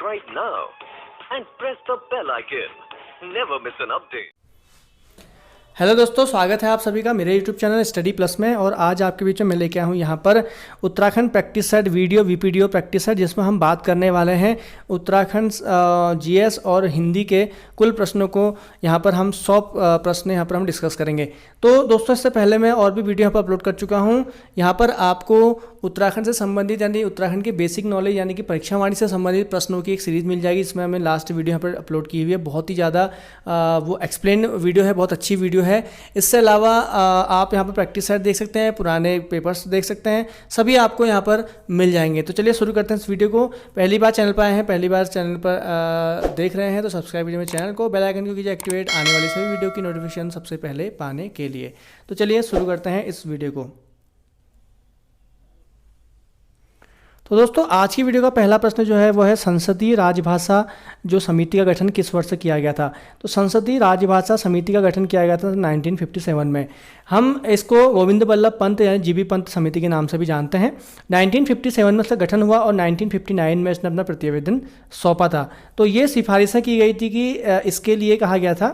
right now and press the bell icon. Never miss an update. Hello दोस्तों, स्वागत है आप सभी का मेरे YouTube चैनल स्टडी प्लस में। और आज आपके बीच में मैं लेके आया हूँ यहाँ पर Uttarakhand practice set video VPDO practice set, जिसमें हम बात करने वाले हैं उत्तराखंड जीएस और हिंदी के कुल प्रश्नों को। यहाँ पर हम 100 प्रश्न यहाँ पर हम डिस्कस करेंगे। तो दोस्तों, इससे पहले मैं और भी वीडियो यहाँ पर अपलोड कर चुका हूँ। यहाँ पर आपको उत्तराखंड से संबंधित यानी उत्तराखंड की बेसिक नॉलेज यानी कि परीक्षावाणी से संबंधित प्रश्नों की एक सीरीज़ मिल जाएगी। इसमें हमें लास्ट वीडियो यहाँ पर अपलोड की हुई है। बहुत ही ज़्यादा वो एक्सप्लेन वीडियो है, बहुत अच्छी वीडियो है। इससे अलावा आप यहाँ पर प्रैक्टिस सेट देख सकते हैं, पुराने पेपर्स देख सकते हैं, सभी आपको यहाँ पर मिल जाएंगे। तो चलिए शुरू करते हैं इस वीडियो को। पहली बार चैनल पर आए हैं, पहली बार चैनल पर देख रहे हैं तो सब्सक्राइब कीजिए मेरे चैनल को, बेल आइकन को कीजिए एक्टिवेट, आने वाली सभी वीडियो की नोटिफिकेशन सबसे पहले पाने के लिए। तो चलिए शुरू करते हैं इस वीडियो को। तो दोस्तों, आज की वीडियो का पहला प्रश्न जो है वो है संसदीय राजभाषा जो समिति का गठन किस वर्ष किया गया था। तो संसदीय राजभाषा समिति का गठन किया गया था 1957 में। हम इसको गोविंद बल्लभ पंत यानी जीबी पंत समिति के नाम से भी जानते हैं। 1957 में इसका गठन हुआ और 1959 में इसने अपना प्रतिवेदन सौंपा था। तो ये सिफारिशें की गई थी कि इसके लिए कहा गया था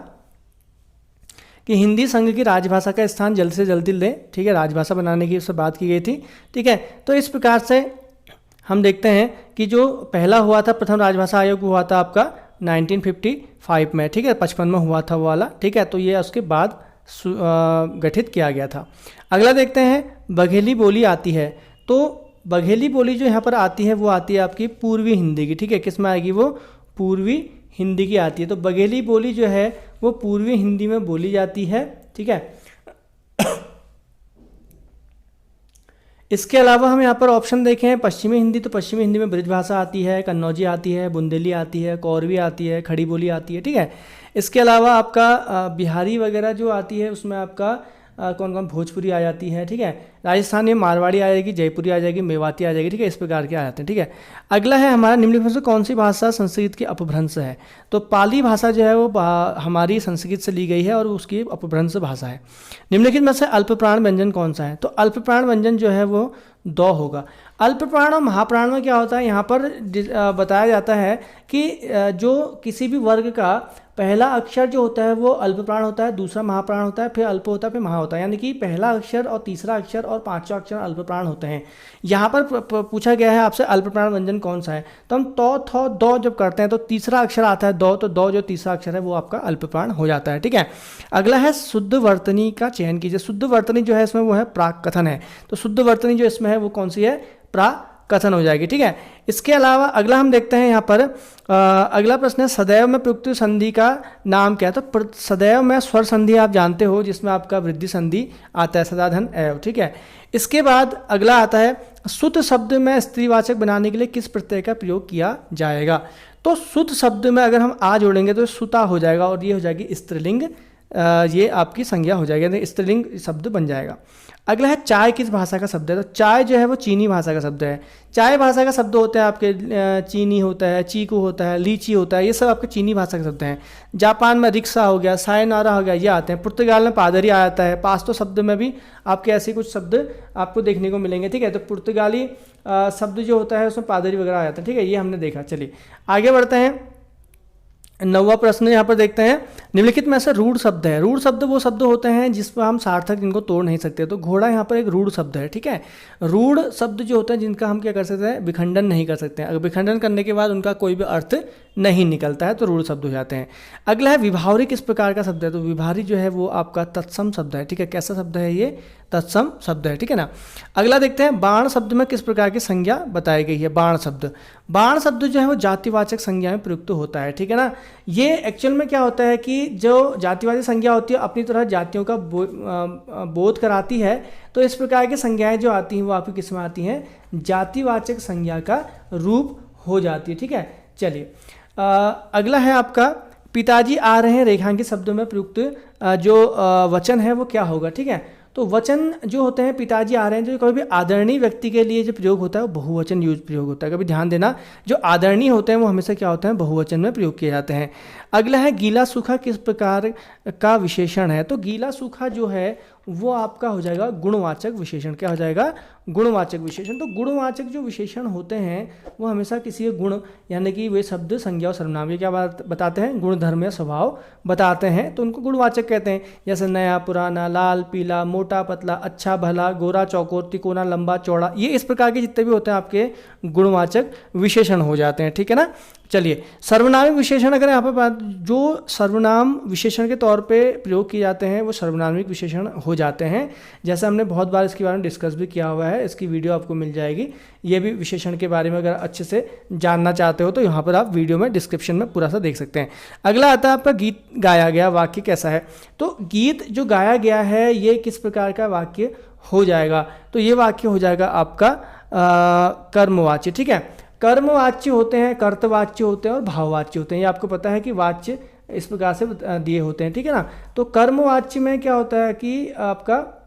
कि हिंदी संघ की राजभाषा का स्थान जल्द से जल्दी लें। ठीक है, राजभाषा बनाने की उससे बात की गई थी। ठीक है, तो इस प्रकार से हम देखते हैं कि जो पहला हुआ था, प्रथम राजभाषा आयोग हुआ था आपका 1955 में। ठीक है, 55 में हुआ था वो वाला। ठीक है, तो ये उसके बाद गठित किया गया था। अगला देखते हैं, बघेली बोली आती है। तो बघेली बोली जो यहाँ पर आती है वो आती है आपकी पूर्वी हिंदी की। ठीक है, किस में आएगी वो? पूर्वी हिंदी की आती है। तो बघेली बोली जो है वो पूर्वी हिंदी में बोली जाती है। ठीक है, इसके अलावा हम यहाँ पर ऑप्शन देखें पश्चिमी हिंदी, तो पश्चिमी हिंदी में ब्रिजभाषा आती है, कन्नौजी आती है, बुंदेली आती है, कौरवी आती है, खड़ी बोली आती है। ठीक है, इसके अलावा आपका बिहारी वगैरह जो आती है उसमें आपका कौन कौन भोजपुरी आ जाती है। ठीक है, राजस्थान में मारवाड़ी आ जाएगी, जयपुरी आ जाएगी, मेवाती आ जाएगी। ठीक है, इस प्रकार के आ जाते हैं। ठीक है, अगला है हमारा निम्नलिखित में से कौन सी भाषा संस्कृत की अपभ्रंश है। तो पाली भाषा जो है वो हमारी संस्कृत से ली गई है और उसकी अपभ्रंश भाषा है। निम्नलिखित में से अल्पप्राण व्यंजन कौन सा है। तो अल्पप्राण व्यंजन जो है वो दो होगा। अल्पप्राण और महाप्राण में क्या होता है, यहाँ पर बताया जाता है कि जो किसी भी वर्ग का पहला अक्षर जो होता है वो अल्पप्राण होता है, दूसरा महाप्राण होता है, फिर अल्प होता है, फिर महा होता है। यानी कि पहला अक्षर और तीसरा अक्षर और पांचवा अक्षर अल्पप्राण होते हैं। यहाँ पर पूछा गया है आपसे अल्पप्राण व्यंजन कौन सा है। तो हम तो थो दो जब करते हैं तो तीसरा अक्षर आता है दो, तो दो जो तीसरा अक्षर है वो आपका अल्पप्राण हो जाता है। ठीक है, अगला है शुद्ध वर्तनी का चयन कीजिए। शुद्ध वर्तनी जो है इसमें वो है प्राक कथन है। तो शुद्ध वर्तनी जो इसमें है वो कौन सी है? प्राक कथन हो जाएगी। ठीक है, इसके अलावा अगला हम देखते हैं यहाँ पर अगला प्रश्न है सदैव में प्रयुक्त संधि का नाम क्या है। तो सदैव में स्वर संधि आप जानते हो, जिसमें आपका वृद्धि संधि आता है, सदाधन एव। ठीक है, इसके बाद अगला आता है सुत शब्द में स्त्रीवाचक बनाने के लिए किस प्रत्यय का प्रयोग किया जाएगा। तो सुत शब्द में अगर हम आ जोड़ेंगे तो सुता हो जाएगा और ये हो जाएगी स्त्रीलिंग, ये आपकी संज्ञा हो जाएगी, स्त्रीलिंग शब्द बन जाएगा। अगला है चाय किस भाषा का शब्द है। तो चाय जो है वो चीनी भाषा का शब्द है। चाय भाषा का शब्द होते हैं आपके चीनी होता है, चीकू होता है, लीची होता है, ये सब आपके चीनी भाषा के शब्द हैं। जापान में रिक्शा हो गया, सायनारा हो गया, ये आते हैं। पुर्तगाल में पादरी आ जाता है। पास्तो शब्द में भी आपके ऐसे कुछ शब्द आपको देखने को मिलेंगे। ठीक है, तो पुर्तगाली शब्द जो होता है उसमें पादरी वगैरह आ जाता है। ठीक है, ये हमने देखा। चलिए आगे बढ़ते हैं। 9वां प्रश्न यहाँ पर देखते हैं, निम्नलिखित में से रूढ़ शब्द है। रूढ़ शब्द वो शब्द होते हैं जिस पर हम सार्थक इनको तोड़ नहीं सकते। तो घोड़ा यहाँ पर एक रूढ़ शब्द है। ठीक है, रूढ़ शब्द जो होते हैं जिनका हम क्या कर सकते हैं, विखंडन नहीं कर सकते हैं। अगर विखंडन करने के बाद उनका कोई भी अर्थ नहीं निकलता है तो रूढ़ शब्द हो जाते हैं। अगला है विभावरी किस प्रकार का शब्द है। तो विभारी जो है वो आपका तत्सम शब्द है। ठीक है, कैसा शब्द है ये? तत्सम शब्द है। ठीक है ना। अगला देखते हैं बाण शब्द में किस प्रकार की संज्ञा बताई गई है। बाण शब्द, बाण शब्द जो है वो जातिवाचक संज्ञा में प्रयुक्त होता है। ठीक है ना। ये एक्चुअल में क्या होता है कि जो जातिवाचक संज्ञा होती है अपनी तरह जातियों का बोध कराती है। तो इस प्रकार की संज्ञाएं जो आती हैं वो आपकी किस में आती हैं? जातिवाचक संज्ञा का रूप हो जाती है। ठीक है, चलिए अगला है आपका पिताजी आ रहे हैं रेखांकित शब्दों में प्रयुक्त जो वचन है वो क्या होगा। ठीक है, तो वचन जो होते हैं पिताजी आ रहे हैं, जो कभी भी आदरणीय व्यक्ति के लिए जो प्रयोग होता है वो बहुवचन प्रयोग होता है। कभी ध्यान देना, जो आदरणीय होते हैं वो हमेशा क्या होते हैं? बहुवचन में प्रयोग किए जाते हैं। अगला है गीला सूखा किस प्रकार का विशेषण है। तो गीला सूखा जो है वो आपका हो जाएगा गुणवाचक विशेषण। क्या हो जाएगा? गुणवाचक विशेषण। तो गुणवाचक जो विशेषण होते हैं वो हमेशा किसी गुण यानी कि वे शब्द, संज्ञा और सर्वनाम ये क्या बताते हैं? गुण, धर्म या स्वभाव बताते हैं, तो उनको गुणवाचक कहते हैं। जैसे नया, पुराना, लाल, पीला, मोटा, पतला, अच्छा, भला, गोरा, चौकोर, तिकोना, लंबा, चौड़ा, ये इस प्रकार के जितने भी होते हैं आपके गुणवाचक विशेषण हो जाते हैं। ठीक है ना। चलिए, सर्वनामिक विशेषण अगर यहाँ पर बात, जो सर्वनाम विशेषण के तौर पे प्रयोग किए जाते हैं वो सर्वनामिक विशेषण हो जाते हैं। जैसे हमने बहुत बार इसके बारे में डिस्कस भी किया हुआ है, इसकी वीडियो आपको मिल जाएगी। ये भी विशेषण के बारे में अगर अच्छे से जानना चाहते हो तो यहाँ पर आप वीडियो में डिस्क्रिप्शन में पूरा सा देख सकते हैं। अगला आता है आपका गीत गाया गया वाक्य कैसा है। तो गीत जो गाया गया है ये किस प्रकार का वाक्य हो जाएगा? तो ये वाक्य हो जाएगा आपका कर्मवाच्य। ठीक है, कर्मवाच्य होते हैं, कर्तवाच्य होते हैं और भाववाच्य होते हैं। ये आपको पता है कि वाच्य इस प्रकार से दिए होते हैं। ठीक है ना। तो कर्मवाच्य में क्या होता है कि आपका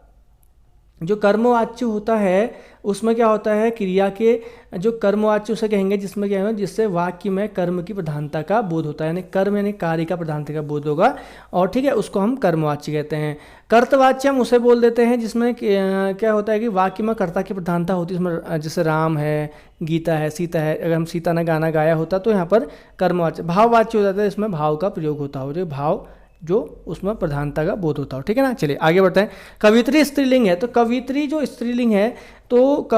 जो कर्मवाच्य होता है उसमें क्या होता है, क्रिया के जो कर्मवाच्य उसे कहेंगे जिसमें क्या है, जिससे वाक्य में कर्म की प्रधानता का बोध होता है, यानी कर्म यानी कार्य का प्रधानता का बोध होगा, और ठीक है उसको हम कर्मवाच्य कहते हैं। कर्तवाच्य हम उसे बोल देते हैं जिसमें क्या होता है कि वाक्य में कर्ता की प्रधानता होती है, इसमें जैसे राम है, गीता है, सीता है। अगर हम सीता ने गाना गाया होता तो यहाँ पर कर्मवाच्य। भाववाच्य हो जाता है, इसमें भाव का प्रयोग होता हो, जो भाव जो उसमें प्रधानता का बोध होता हो। ठीक है ना। चलिए आगे बढ़ते हैं। कवित्री स्त्रीलिंग है, तो कवित्री जो स्त्रीलिंग है तो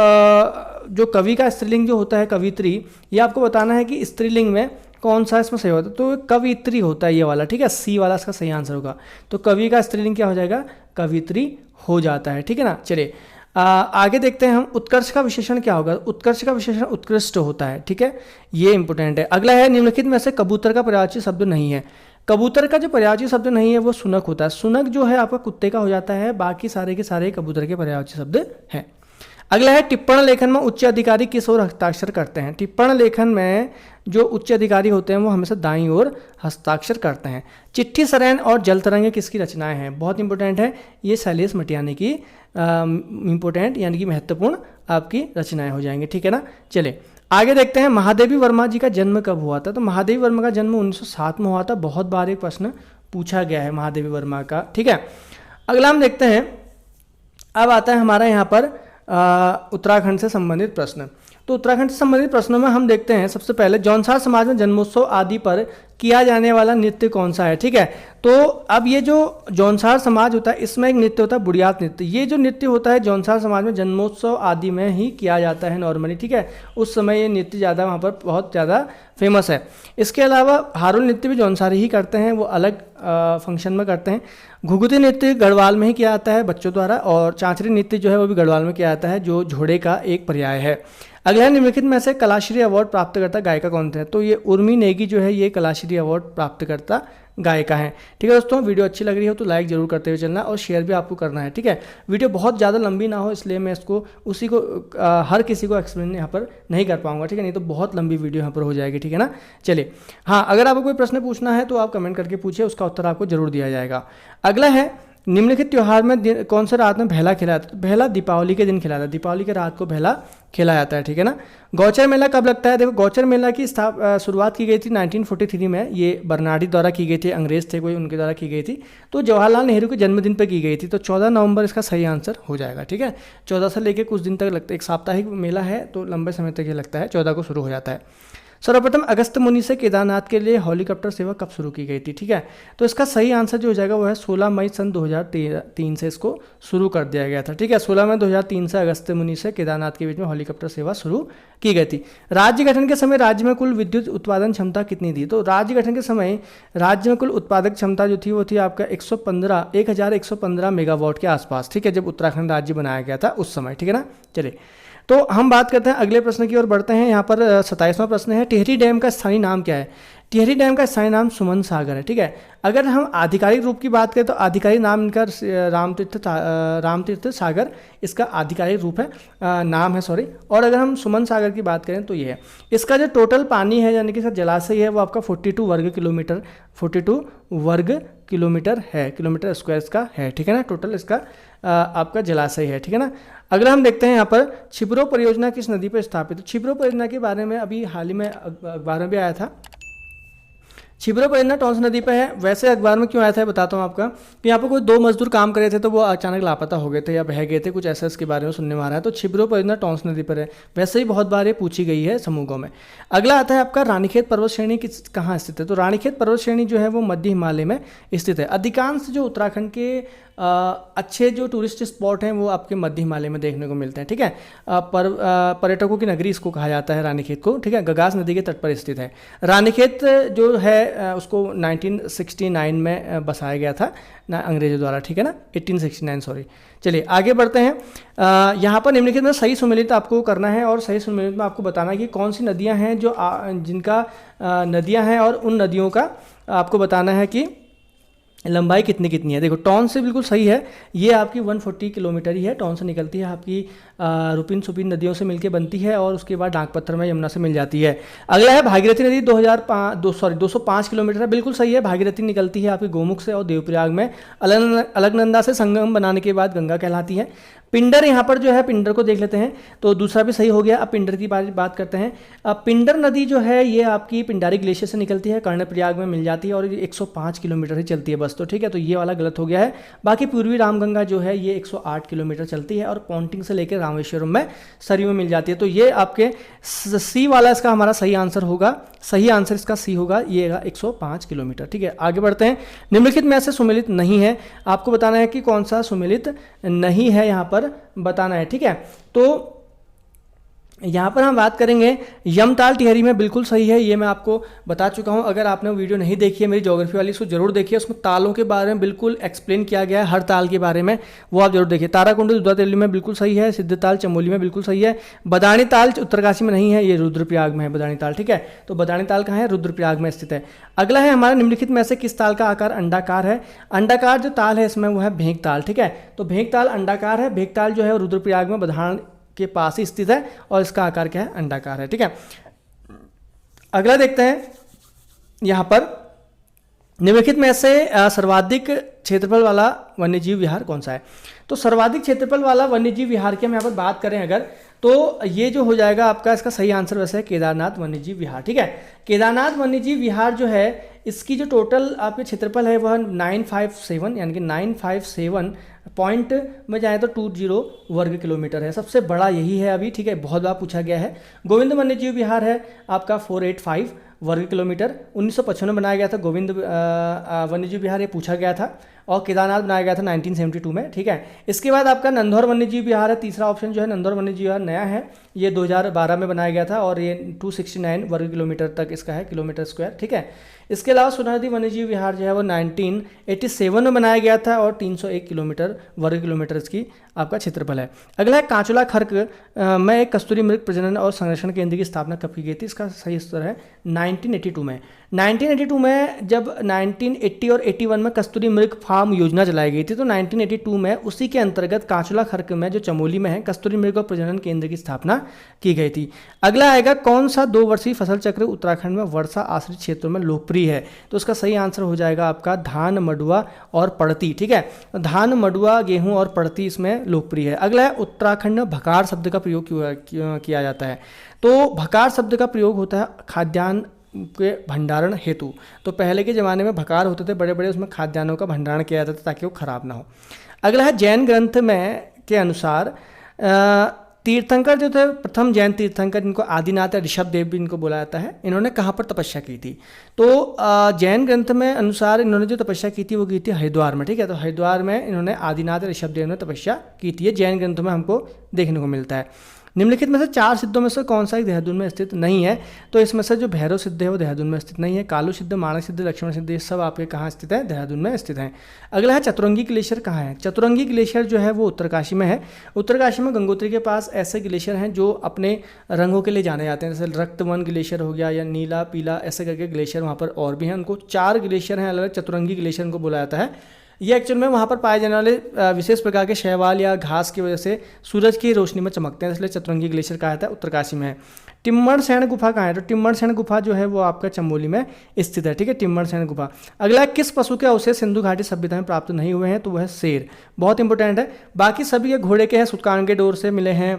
जो कवि का स्त्रीलिंग जो होता है कवित्री, ये आपको बताना है कि स्त्रीलिंग में कौन सा इसमें सही होता है। तो कवित्री होता है ये वाला। ठीक है, सी वाला इसका सही आंसर होगा। तो कवि का स्त्रीलिंग क्या हो जाएगा? कवित्री हो जाता है। ठीक है ना। चलिए आगे देखते हैं हम। उत्कर्ष का विशेषण क्या होगा? उत्कर्ष का विशेषण उत्कृष्ट होता है। ठीक है, ये इंपॉर्टेंट है। अगला है, निम्नलिखित में से कबूतर का पर्यायवाची शब्द नहीं है। कबूतर का जो पर्यायवाची शब्द नहीं है वो सुनक होता है। सुनक जो है आपका कुत्ते का हो जाता है, बाकी सारे के सारे कबूतर के पर्यायवाची शब्द हैं। अगला है, टिप्पण लेखन में उच्च अधिकारी किस ओर हस्ताक्षर करते हैं? टिप्पण लेखन में जो उच्च अधिकारी होते हैं वो हमेशा दाईं ओर हस्ताक्षर करते हैं। चिट्ठी सरैन और जल तरंगे किसकी रचनाएं हैं? बहुत इंपॉर्टेंट है, ये शैलेश मटियानी की इंपॉर्टेंट यानी कि महत्वपूर्ण आपकी रचनाएं हो जाएंगी। ठीक है ना। चलिए आगे देखते हैं। महादेवी वर्मा जी का जन्म कब हुआ था? तो महादेवी वर्मा का जन्म 1907 में हुआ था। बहुत बार एक प्रश्न पूछा गया है महादेवी वर्मा का। ठीक है, अगला हम देखते हैं। अब आता है हमारा यहाँ पर उत्तराखंड से संबंधित प्रश्न। तो उत्तराखंड से संबंधित प्रश्नों में हम देखते हैं सबसे पहले, जौनसार समाज में जन्मोत्सव आदि पर किया जाने वाला नृत्य कौन सा है? ठीक है, तो अब ये जो जौनसार समाज होता है इसमें एक नृत्य होता है बुढ़ियात नृत्य। ये जो नृत्य होता है जौनसार समाज में जन्मोत्सव आदि में ही किया जाता है नॉर्मली। ठीक है, उस समय ये नृत्य ज़्यादा वहाँ पर बहुत ज़्यादा फेमस है। इसके अलावा हारुल नृत्य भी जौनसारी ही करते हैं, वो अलग फंक्शन में करते हैं। घुघुती नृत्य गढ़वाल में ही किया जाता है बच्चों द्वारा, और चांचरी नृत्य जो है वो भी गढ़वाल में किया जाता है, जो घोड़े का एक पर्याय है। अगला निम्नलिखित में से कलाश्री अवार्ड प्राप्तकर्ता गायिका कौन थे? तो ये उर्मी नेगी जो है ये कलाश्री अवार्ड प्राप्तकर्ता गायिका हैं। ठीक है दोस्तों, वीडियो अच्छी लग रही हो तो लाइक जरूर करते हुए चलना और शेयर भी आपको करना है। ठीक है, वीडियो बहुत ज़्यादा लंबी ना हो इसलिए मैं इसको हर किसी को एक्सप्लेन यहाँ पर नहीं कर पाऊंगा। ठीक है, नहीं तो बहुत लंबी वीडियो यहाँ पर हो जाएगी। ठीक है ना। चलिए हाँ, अगर आपको कोई प्रश्न पूछना है तो आप कमेंट करके पूछिए, उसका उत्तर आपको जरूर दिया जाएगा। अगला है, निम्नलिखित त्योहार में कौन सा रात में भेला खेला जाता है? भेला दीपावली के दिन खेला जाता है, दीपावली के रात को भेला खेला जाता है। ठीक है ना। गौचर मेला कब लगता है? देखो, गौचर मेला की शुरुआत की गई थी 1943 में। ये बर्नाडी द्वारा की गई थी, अंग्रेज थे कोई, उनके द्वारा की गई थी। तो जवाहरलाल नेहरू के जन्मदिन पर की गई थी। तो 14 नवंबर इसका सही आंसर हो जाएगा। ठीक है, 14 से लेकर कुछ दिन तक लगता है, एक साप्ताहिक मेला है तो लंबे समय तक ये लगता है, 14 को शुरू हो जाता है। सर्वप्रथम अगस्त मुनि से केदारनाथ के लिए हेलीकॉप्टर सेवा कब शुरू की गई थी? ठीक है, तो इसका सही आंसर जो हो जाएगा वो है 16 मई सन 2003 से इसको शुरू कर दिया गया था। ठीक है, 16 मई 2003 से अगस्त मुनि से केदारनाथ के बीच में हेलीकॉप्टर सेवा शुरू की गई थी। राज्य गठन के समय राज्य में कुल विद्युत उत्पादन क्षमता कितनी थी? तो राज्य गठन के समय राज्य में कुल उत्पादक क्षमता जो थी वो थी आपका 1115 मेगावाट के आसपास। ठीक है, जब उत्तराखंड राज्य बनाया गया था उस समय। ठीक है ना। चलिए तो हम बात करते हैं अगले प्रश्न की ओर बढ़ते हैं। यहाँ पर 27वां प्रश्न है, टिहरी डैम का स्थानीय नाम क्या है? टिहरी डैम का स्थानीय नाम सुमन सागर है। ठीक है, अगर हम आधिकारिक रूप की बात करें तो आधिकारिक नाम इनका रामतीर्थ सागर इसका आधिकारिक रूप है, नाम है सॉरी। और अगर हम सुमन सागर की बात करें तो ये है, इसका जो टोटल पानी है यानी कि इसका जलाशय है वो आपका 42 वर्ग किलोमीटर है, किलोमीटर स्क्वायर का है। ठीक है ना, टोटल इसका आपका जलाशय है। ठीक है ना। अगला हम देखते हैं यहाँ पर, छिबरो परियोजना किस नदी पर स्थापित है? छिबरो परियोजना के बारे में अभी हाल ही में अखबार में भी आया था। छिबरा परियोजना टॉन्स नदी पे है। वैसे अखबार में क्यों आया था बताता हूँ आपका, कि यहाँ पर कोई 2 मजदूर काम कर रहे थे तो वो अचानक लापता हो गए थे या बह गए थे, कुछ ऐसा इसके बारे में सुनने में आ रहा है। तो छिबरा परियोजना टॉन्स नदी पर है। वैसे ही बहुत बार ये पूछी गई है समूहों में। अगला आता है आपका रानीखेत पर्वत श्रेणी कहाँ स्थित है। तो रानीखेत पर्वत श्रेणी जो है वो मध्य हिमालय में स्थित है। अधिकांश जो उत्तराखंड के अच्छे जो टूरिस्ट स्पॉट हैं वो आपके मध्य हिमालय में देखने को मिलते हैं, ठीक है। पर्यटकों की नगरी इसको कहा जाता है रानीखेत को, ठीक है। गगास नदी के तट पर स्थित है। रानीखेत जो है उसको 1969 में बसाया गया था ना अंग्रेजों द्वारा, ठीक है ना, 1869 सॉरी। चलिए आगे बढ़ते हैं। यहाँ पर निम्नलिखित में सही सुमेलित आपको करना है, और सही सुमेलित में आपको बताना है कि कौन सी नदियाँ हैं जो जिनका नदियाँ हैं, और उन नदियों का आपको बताना है कि लंबाई कितनी कितनी है। देखो टॉन्स से बिल्कुल सही है, ये आपकी 140 किलोमीटर ही है। टॉन्स से निकलती है आपकी रुपिन सुपिन नदियों से मिलके बनती है, और उसके बाद डाक पत्थर में यमुना से मिल जाती है। अगला है भागीरथी नदी 205 किलोमीटर है, बिल्कुल सही है। भागीरथी निकलती है आपकी गोमुख से और देवप्रयाग में अलकनंदा से संगम बनाने के बाद गंगा कहलाती है। पिंडर यहाँ पर जो है, पिंडर को देख लेते हैं, तो दूसरा भी सही हो गया। अब पिंडर की बात करते हैं। अब पिंडर नदी जो है ये आपकी पिंडारी ग्लेशियर से निकलती है, कर्णप्रयाग में मिल जाती है, और ये 105 किलोमीटर ही चलती है बस, तो ठीक है। तो ये वाला गलत हो गया है। बाकी पूर्वी रामगंगा जो है ये 108 किलोमीटर चलती है, और पॉन्टिंग से लेकर रामेश्वरम में सरयू में मिल जाती है। तो ये आपके सी वाला इसका हमारा सही आंसर होगा। सही आंसर इसका सी होगा, ये 105 किलोमीटर, ठीक है। आगे बढ़ते हैं। निम्नलिखित में से सुमेलित नहीं है, आपको बताना है कि कौन सा सुमेलित नहीं है, यहाँ पर बताना है, ठीक है। तो यहाँ पर हम बात करेंगे यमताल टिहरी में, बिल्कुल सही है, ये मैं आपको बता चुका हूँ। अगर आपने वीडियो नहीं देखी है मेरी ज्योग्राफी वाली, उसको जरूर देखिए। उसमें तालों के बारे में बिल्कुल एक्सप्लेन किया गया है, हर ताल के बारे में, वो आप जरूर देखिए। ताराकुंड दुधादेली में बिल्कुल सही है। सिद्धताल चमोली में बिल्कुल सही है। बदाणी ताल उत्तरकाशी में नहीं है, ये रुद्रप्रयाग में है बदाणी ताल, ठीक है। तो बदाणी ताल कहाँ है, रुद्रप्रयाग में स्थित है। अगला है हमारा निम्नलिखित में से किस ताल का आकार अंडाकार है। अंडाकार जो ताल है इसमें वो है भेंक ताल, ठीक है। तो भेंक ताल अंडाकार है। भेंक ताल जो है रुद्रप्रयाग में बधान के पास ही स्थित है, और इसका आकार क्या है, अंडाकार है, ठीक है। अगला देखते हैं। यहां पर निम्नलिखित में से सर्वाधिक क्षेत्रफल वाला वन्यजीव विहार कौन सा है। तो सर्वाधिक क्षेत्रफल वाला वन्यजीव विहार की हम यहाँ पर बात करें अगर, तो ये जो हो जाएगा आपका, इसका सही आंसर वैसे है केदारनाथ वन्यजीव विहार, ठीक है। केदारनाथ वन्यजीव विहार जो है इसकी जो टोटल आपके क्षेत्रफल है वह 957 यानी कि 957 पॉइंट में जाए तो 20 वर्ग किलोमीटर है। सबसे बड़ा यही है अभी, ठीक है, बहुत बार पूछा गया है। गोविंद वन्यजीव विहार है आपका 485 वर्ग किलोमीटर, 1955 में बनाया गया था गोविंद वन्यजीव विहार, ये पूछा गया था। और केदारनाथ बनाया गया था 1972 में, ठीक है। इसके बाद आपका नंदौर वन्यजीव विहार है, तीसरा ऑप्शन जो है नंदौर वन्यजीव विहार नया है, ये 2012 में बनाया गया था, और ये 269 वर्ग किलोमीटर तक इसका है, किलोमीटर स्क्वायर, ठीक है। इसके अलावा सोनानदी वन्यजीव विहार जो है वो 1987 में बनाया गया था, और 301 किलोमीटर वर्ग किलोमीटर इसकी आपका क्षेत्रफल है। अगला है कांचुला खर्क में एक कस्तूरी मृग प्रजनन और संरक्षण केंद्र की स्थापना कब की गई थी। इसका सही उत्तर है 1982 में। 1982 में जब 1980 और 81 में कस्तूरी मृग फार्म योजना चलाई गई थी, तो 1982 में उसी के अंतर्गत कांचुला खर्क में जो चमोली में है कस्तूरी मृग और प्रजनन केंद्र की स्थापना की गई थी। अगला आएगा कौन सा 2 वर्षीय फसल चक्र उत्तराखंड में वर्षा आश्रित क्षेत्रों में लोकप्रिय है। तो उसका सही आंसर हो जाएगा आपका धान, मडुआ और पड़ती, ठीक है। धान, मडुआ, गेहूं और पड़ती इसमें लोकप्रिय है। अगला है उत्तराखंड में भकार शब्द का प्रयोग किया जाता है। तो भकार शब्द का प्रयोग होता है खाद्यान्न के भंडारण हेतु। तो पहले के ज़माने में भकार होते थे बड़े बड़े, उसमें खाद्यान्नों का भंडारण किया जाता था ताकि वो खराब ना हो। अगला है जैन ग्रंथ में के अनुसार तीर्थंकर जो थे, प्रथम जैन तीर्थंकर जिनको आदिनाथ या ऋषभ देव भी इनको बोला जाता है, इन्होंने कहाँ पर तपस्या की थी। तो जैन ग्रंथ में अनुसार इन्होंने जो तपस्या की थी वो की थी हरिद्वार में, ठीक है। तो हरिद्वार में इन्होंने आदिनाथ या ऋषभ देव ने तपस्या की थी, ये जैन ग्रंथों में हमको देखने को मिलता है। निम्नलिखित में से 4 सिद्धों में से कौन सा एक देहरादून में स्थित नहीं है। तो इसमें से जो भैरव सिद्ध है वो देहरादून में स्थित नहीं है। कालू सिद्ध, माणक सिद्ध, लक्ष्मण सिद्ध, ये सब आपके कहाँ स्थित है, देहरादून में स्थित हैं। अगला है चतुरंगी ग्लेशियर कहाँ है। चतुरंगी ग्लेशियर जो है वो उत्तरकाशी में है। उत्तरकाशी में गंगोत्री के पास ऐसे ग्लेशियर हैं जो अपने रंगों के लिए जाने जाते हैं, जैसे रक्तवन ग्लेशियर हो गया या नीला पीला, ऐसे करके ग्लेशियर वहाँ पर और भी हैं। उनको 4 ग्लेशियर हैं अलग, चतुरंगी ग्लेशियर उनको बोला जाता है। ये एक्चुअल में वहाँ पर पाए जाने वाले विशेष प्रकार के शैवाल या घास की वजह से सूरज की रोशनी में चमकते हैं, इसलिए चतुरंगी ग्लेशियर कहा जाता है, उत्तरकाशी में है। टिम्मरसैण गुफा कहाँ है। तो टिम्मरसैण गुफा जो है वो आपका चमोली में स्थित है, ठीक है, टिम्मरसैण गुफा। अगला किस पशु के अवशेष सिंधु घाटी सभ्यता में प्राप्त नहीं हुए हैं। तो वह शेर, बहुत इंपॉर्टेंट है। बाकी सभी के घोड़े के हैं, सुतकांगे डोर से मिले हैं,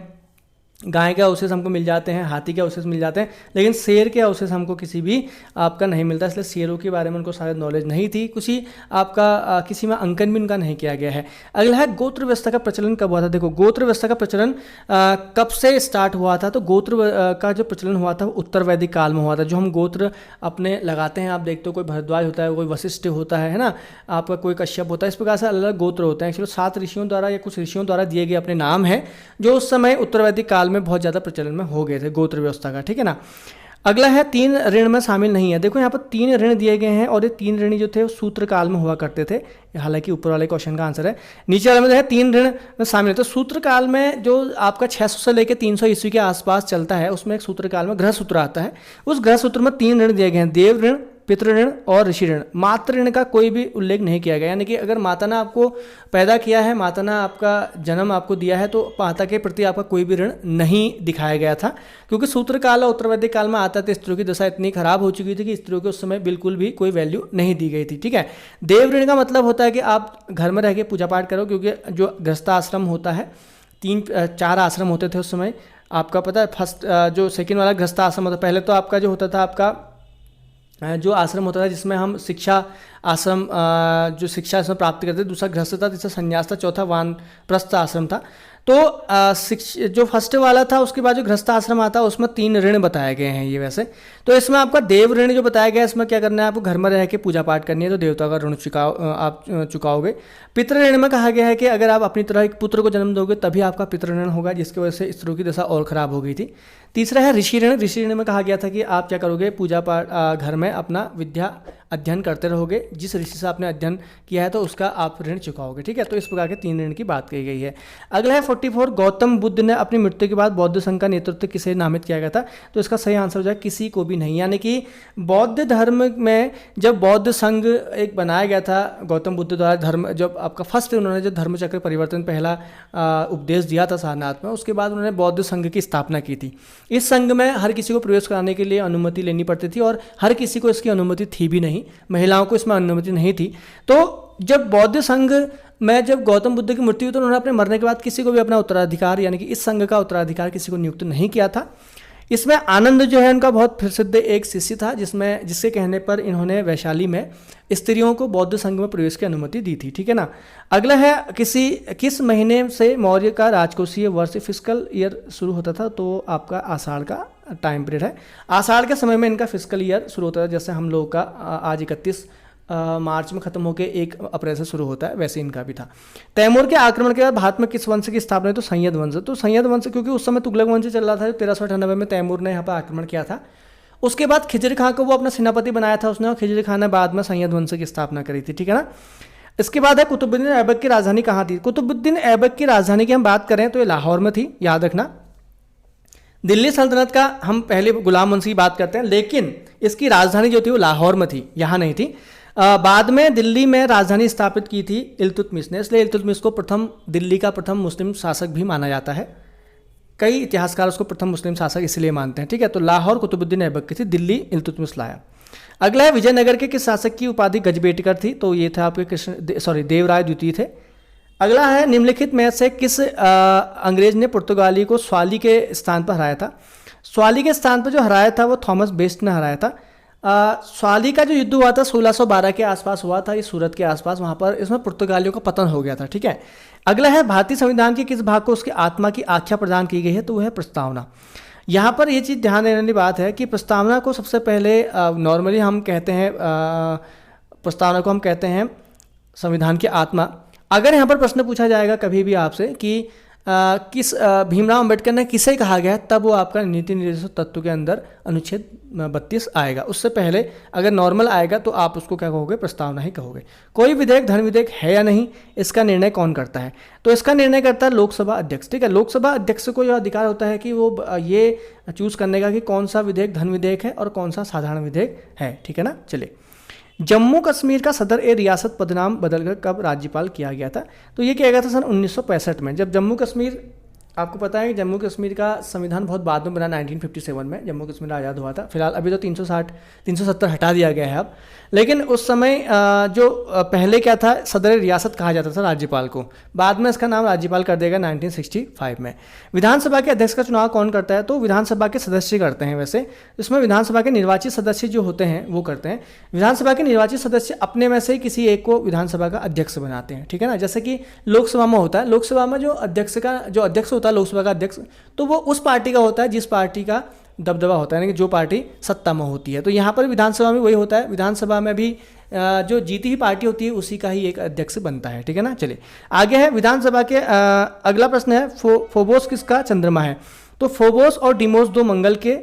गाय के अवशेष हमको मिल जाते हैं, हाथी के अवशेष मिल जाते हैं, लेकिन शेर के अवशेष हमको किसी भी आपका नहीं मिलता, इसलिए शेरों के बारे में उनको शायद नॉलेज नहीं थी, कुछ ही आपका किसी में अंकन भी उनका नहीं किया गया है। अगला है गोत्र व्यवस्था का प्रचलन कब हुआ था। देखो गोत्र व्यवस्था का प्रचलन कब से स्टार्ट हुआ था, तो गोत्र का जो प्रचलन हुआ था वो उत्तर वैदिक काल में हुआ था। जो हम गोत्र अपने लगाते हैं, आप देखते हो कोई भरद्वाज होता है, कोई वशिष्ठ होता है ना, आपका कोई कश्यप होता है, इस प्रकार से अलग अलग गोत्र होते हैं। एक्चुअली 7 ऋषियों द्वारा या कुछ ऋषियों द्वारा दिए गए अपने नाम हैं, जो उस समय उत्तर वैदिक काल में बहुत ज़्यादा प्रचलन में हो गए थे गोत्र व्यवस्था का, ठीक है ना। अगला है 3 ऋण में शामिल नहीं है। देखो यहाँ पर 3 ऋण दिए गए हैं और ये 3 ऋण जो थे वो सूत्र काल में हुआ करते थे, हालांकि ऊपर वाले क्वेश्चन का आंसर है। नीचे वाले में जो है 3 ऋण में शामिल है। तो सूत्र काल में जो आपका 600 से लेकर 300 ईस्वी के आसपास चलता है, उसमें एक सूत्र काल में गृह सूत्र आता है। उस गृह सूत्र में 3 ऋण दिए गए हैं, देव ऋण, पितृ ऋण और ऋषि ऋण। मातृ ऋण का कोई भी उल्लेख नहीं किया गया, यानी कि अगर माता ने आपको पैदा किया है, माता ने आपका जन्म आपको दिया है, तो माता के प्रति आपका कोई भी ऋण नहीं दिखाया गया था, क्योंकि सूत्र काल और उत्तर वैदिक काल में आता था स्त्रियों की दशा इतनी खराब हो चुकी थी कि स्त्रियों को उस समय बिल्कुल भी कोई वैल्यू नहीं दी गई थी, ठीक है। देव ऋण का मतलब होता है कि आप घर में रह के पूजा पाठ करो, क्योंकि जो गृहस्थाश्रम होता है, 3-4 आश्रम होते थे उस समय, आपका पता है। फर्स्ट जो सेकेंड वाला गृहस्थाश्रम होता, पहले तो आपका जो होता था, आपका जो आश्रम होता था जिसमें हम शिक्षा आश्रम जो शिक्षा इसमें प्राप्त करते थे, दूसरा गृहस्थ था, तीसरा संन्यास था, चौथा वानप्रस्थ आश्रम था। तो जो फर्स्ट वाला था, उसके बाद जो गृहस्थ आश्रम आता है उसमें 3 ऋण बताए गए हैं ये वैसे। तो इसमें आपका देव ऋण जो बताया गया है, इसमें क्या करना है, आपको घर में रह के पूजा पाठ करनी है, तो देवता का ऋण आप चुकाओगे। पितृ ऋण में कहा गया है कि अगर आप अपनी तरह एक पुत्र को जन्म दोगे तभी आपका पितृ ऋण होगा, जिसकी वजह से स्त्रियों की दशा और खराब हो गई थी। तीसरा है ऋषि ऋण। ऋषि ऋण में कहा गया था कि आप क्या करोगे, पूजा पाठ घर में अपना विद्या अध्ययन करते रहोगे, जिस ऋषि से आपने अध्ययन किया है तो उसका आप ऋण चुकाओगे, ठीक है। तो इस प्रकार के 3 ऋण की बात कही गई है। अगला है 44, गौतम बुद्ध ने अपनी मृत्यु के बाद बौद्ध संघ का नेतृत्व किसे नामित किया गया था। तो इसका सही आंसर हो जाए किसी को भी नहीं, यानी कि बौद्ध धर्म में जब बौद्ध संघ एक बनाया गया था गौतम बुद्ध द्वारा, धर्म जब आपका फर्स्ट उन्होंने जो धर्मचक्र परिवर्तन पहला उपदेश दिया था सारनाथ में, उसके बाद उन्होंने बौद्ध संघ की स्थापना की थी। इस संघ में हर किसी को प्रवेश कराने के लिए अनुमति लेनी पड़ती थी और हर किसी को इसकी अनुमति थी भी नहीं, महिलाओं को इसमें अनुमति नहीं थी। तो जब बौद्ध संघ में जब गौतम बुद्ध की मृत्यु हुई तो उन्होंने अपने मरने के बाद किसी को भी अपना उत्तराधिकार, यानी कि इस संघ का उत्तराधिकार किसी को नियुक्त नहीं किया था। इसमें आनंद जो है उनका बहुत प्रसिद्ध एक शिष्य था, जिसके कहने पर इन्होंने वैशाली में स्त्रियों को बौद्ध संघ में प्रवेश की अनुमति दी थी, ठीक है ना। अगला है किस महीने से मौर्य का राजकोषीय वर्ष फिस्कल ईयर शुरू होता था। तो आपका आषाढ़ का टाइम पीरियड है। आषाढ़ के समय में इनका फिस्कल ईयर शुरू होता है, जैसे हम लोगों का आज 31 मार्च में खत्म होकर 1 अप्रैल से शुरू होता है, वैसे इनका भी था। तैमूर के आक्रमण के बाद भारत में किस वंश की स्थापना है। तो सैयद वंश। तो सैयद वंश क्योंकि उस समय तुगलक वंश चल रहा था, 1398 में तैमूर ने यहाँ पर आक्रमण किया था। उसके बाद खिजर खां को वो अपना सेनापति बनाया था उसने, और खिजर खां ने बाद में सैयद वंश की स्थापना करी थी, ठीक है ना। इसके बाद है कुतुबुद्दीन ऐबक की राजधानी कहाँ थी। कुतुबुद्दीन ऐबक की राजधानी की हम बात करें तो ये लाहौर में थी, याद रखना। दिल्ली सल्तनत का हम पहले गुलाम वंश की बात करते हैं, लेकिन इसकी राजधानी जो थी वो लाहौर में थी, यहाँ नहीं थी। बाद में दिल्ली में राजधानी स्थापित की थी इल्तुतमिश ने, इसलिए इल्तुतमिश को दिल्ली का प्रथम मुस्लिम शासक भी माना जाता है। कई इतिहासकार उसको प्रथम मुस्लिम शासक इसलिए मानते हैं, ठीक है। तो लाहौर कुतुबुद्दीन ऐबक की थी, दिल्ली इल्तुतमिश लाया। अगला है विजयनगर के किस शासक की उपाधि गजबेटकर थी। तो ये थे आपके देवराय द्वितीय थे। अगला है निम्नलिखित में से किस अंग्रेज ने पुर्तगाली को स्वाली के स्थान पर हराया था। स्वाली के स्थान पर जो हराया था वो थॉमस बेस्ट ने हराया था। स्वाली का जो युद्ध हुआ था 1612 के आसपास हुआ था, ये सूरत के आसपास, वहाँ पर इसमें पुर्तगालियों का पतन हो गया था, ठीक है। अगला है भारतीय संविधान के किस भाग को उसकी आत्मा की आख्या प्रदान की गई है। तो वह है प्रस्तावना। यहाँ पर ये चीज़ ध्यान देने वाली बात है कि प्रस्तावना को सबसे पहले नॉर्मली हम कहते हैं, प्रस्तावना को हम कहते हैं संविधान की आत्मा। अगर यहाँ पर प्रश्न पूछा जाएगा कभी भी आपसे कि किस भीमराव अंबेडकर ने किसे कहा गया, तब वो आपका नीति निर्देशक तत्व के अंदर अनुच्छेद 32 आएगा। उससे पहले अगर नॉर्मल आएगा तो आप उसको क्या कहोगे, प्रस्तावना ही कहोगे। कोई विधेयक धन विधेयक है या नहीं, इसका निर्णय कौन करता है। तो इसका निर्णय करता है लोकसभा अध्यक्ष, ठीक है। लोकसभा अध्यक्ष को यह अधिकार होता है कि वो ये चूज करने का कि कौन सा विधेयक धन विधेयक है और कौन सा साधारण विधेयक है, ठीक है ना। चलिए, जम्मू कश्मीर का सदर ए रियासत पदनाम बदलकर कब राज्यपाल किया गया था। तो ये किया गया था सन 1965 में, जब जम्मू कश्मीर आपको पता है कि जम्मू कश्मीर का संविधान बहुत बाद में बना, 1957 में जम्मू कश्मीर आज़ाद हुआ था। फिलहाल अभी तो 370 हटा दिया गया है अब, लेकिन उस समय पहले क्या था, सदर रियासत कहा जाता था राज्यपाल को, बाद में इसका नाम राज्यपाल कर देगा 1965 में। विधानसभा के अध्यक्ष का चुनाव कौन करता है, तो विधानसभा के सदस्य करते हैं। वैसे इसमें विधानसभा के निर्वाचित सदस्य जो होते हैं वो करते हैं। विधानसभा के निर्वाचित सदस्य अपने में से किसी एक को विधानसभा का अध्यक्ष बनाते हैं, ठीक है ना। जैसे कि लोकसभा में होता है, लोकसभा में जो अध्यक्ष होता है लोकसभा का अध्यक्ष, तो वो उस पार्टी का होता है जिस पार्टी का दबदबा होता है, यानी कि जो पार्टी सत्ता में होती है। तो यहाँ पर विधानसभा में वही होता है, विधानसभा में भी जो जीती हुई पार्टी होती है उसी का ही एक अध्यक्ष बनता है, ठीक है ना। चलिए आगे है विधानसभा के अगला प्रश्न है, फोबोस किसका चंद्रमा है, तो फोबोस और डिमोस दो मंगल के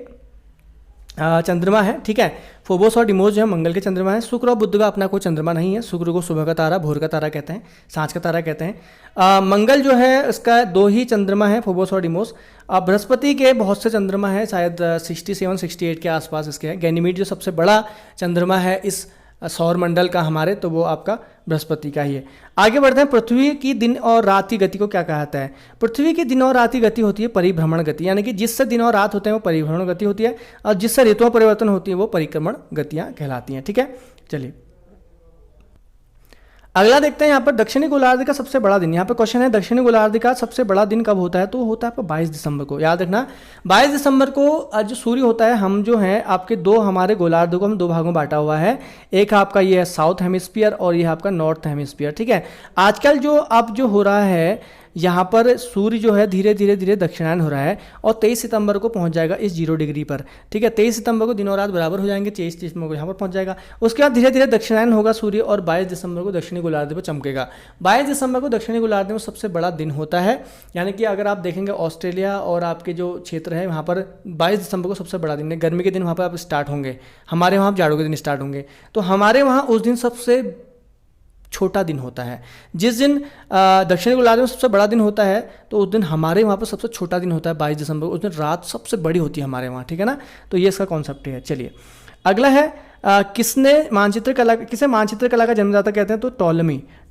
चंद्रमा है, ठीक है। फोबोस और डिमोस जो है मंगल के चंद्रमा है। शुक्र और बुध का अपना कोई चंद्रमा नहीं है, शुक्र को सुबह का तारा, भोर का तारा कहते हैं, सांझ का तारा कहते हैं। मंगल जो है इसका दो ही चंद्रमा है, फोबोस और डिमोस। बृहस्पति के बहुत से चंद्रमा है, शायद 67-68 के आसपास इसके हैं। गैनीमीड जो सबसे बड़ा चंद्रमा है इस सौर मंडल का हमारे, तो वो आपका बृहस्पति का ही है। आगे बढ़ते हैं, पृथ्वी की दिन और रात की गति को क्या कहता है। पृथ्वी की दिन और रात की गति होती है परिभ्रमण गति, यानी कि जिससे दिन और रात होते हैं वो परिभ्रमण गति होती है, और जिससे ऋतुओं परिवर्तन होती है वो परिक्रमण गतियां कहलाती हैं, ठीक है। चलिए अगला देखते हैं यहाँ पर दक्षिणी गोलार्ध का सबसे बड़ा दिन। यहाँ पर क्वेश्चन है दक्षिणी गोलार्ध का सबसे बड़ा दिन कब होता है, तो होता है आपका 22 दिसंबर को। याद रखना 22 दिसंबर को जो सूर्य होता है, हम जो हैं आपके दो हमारे गोलार्ध को हम दो भागों में बांटा हुआ है, एक आपका ये है साउथ हेमिस्फीयर और ये आपका नॉर्थ हेमिस्फीयर, ठीक है। आजकल जो अब जो हो रहा है यहाँ पर सूर्य जो है धीरे धीरे दक्षिणायन हो रहा है, और 23 सितंबर को पहुँच जाएगा इस 0 डिग्री पर, ठीक है। 23 सितंबर को दिनों रात बराबर हो जाएंगे, 23 दिसंबर को यहाँ पर पहुँच जाएगा। उसके बाद धीरे धीरे दक्षिणायन होगा सूर्य, और 22 दिसंबर को दक्षिणी गोलार्ध पर चमकेगा। 22 दिसंबर को दक्षिणी गोलार्ध में सबसे बड़ा दिन होता है, यानी कि अगर आप देखेंगे ऑस्ट्रेलिया और आपके जो क्षेत्र है वहाँ पर 22 दिसंबर को सबसे बड़ा दिन है। गर्मी के दिन वहाँ पर आप स्टार्ट होंगे, हमारे वहाँ जाड़ों के दिन स्टार्ट होंगे, तो हमारे वहाँ उस दिन सबसे छोटा दिन होता है। जिस दिन दक्षिणी गोलार्ध में सबसे बड़ा दिन होता है, तो उस दिन हमारे वहाँ पर सबसे छोटा दिन होता है 22 दिसंबर को, उस दिन रात सबसे बड़ी होती है हमारे वहाँ, ठीक है ना। तो ये इसका कॉन्सेप्ट है। चलिए अगला है किसे मानचित्र कला का जन्मदाता कहते हैं, तो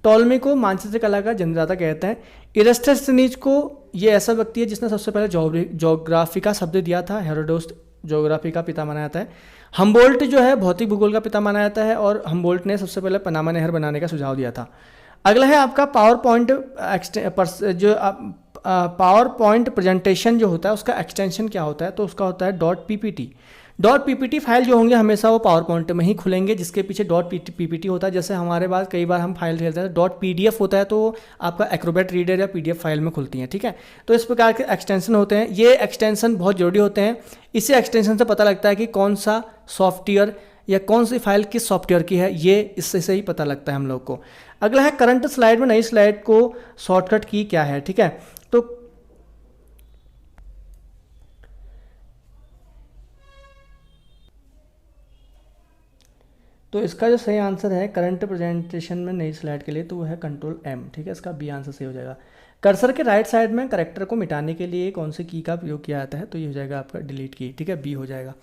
टॉलमी को मानचित्र कला का जन्मदाता कहते हैं। इरास्टोस्थेनीज को ये ऐसा व्यक्ति है जिसने सबसे पहले ज्योग्राफी का शब्द दिया था, हेरोडोटस ज्योग्राफी का पिता माना जाता है। हम्बोल्ट जो है भौतिक भूगोल का पिता माना जाता है, और हम्बोल्ट ने सबसे पहले पनामा नहर बनाने का सुझाव दिया था। अगला है आपका पावर पॉइंट प्रेजेंटेशन जो होता है उसका एक्सटेंशन क्या होता है, तो उसका होता है .ppt फाइल जो होंगे हमेशा वो पावर पॉइंट में ही खुलेंगे, जिसके पीछे .ppt होता है। जैसे हमारे पास कई बार हम फाइल खेलते हैं .pdf होता है, तो आपका एक्रोबैट रीडर या PDF फाइल में खुलती हैं, ठीक है। तो इस प्रकार के एक्सटेंशन होते हैं, ये एक्सटेंशन बहुत जरूरी होते हैं। इसी एक्सटेंशन से पता लगता है कि कौन सा सॉफ्टवेयर या कौन सी फाइल किस सॉफ्टवेयर की है, ये इससे से ही पता लगता है हम लोग को। अगला है करंट स्लाइड में नई स्लाइड को शॉर्टकट की क्या है, ठीक है। तो इसका जो सही आंसर है करंट प्रेजेंटेशन में नई स्लाइड के लिए, तो वो है Ctrl+M, ठीक है। इसका बी आंसर सही हो जाएगा। कर्सर के राइट साइड में करेक्टर को मिटाने के लिए कौन सी की का उपयोग किया जाता है, तो ये हो जाएगा आपका डिलीट की, ठीक है, बी हो जाएगा।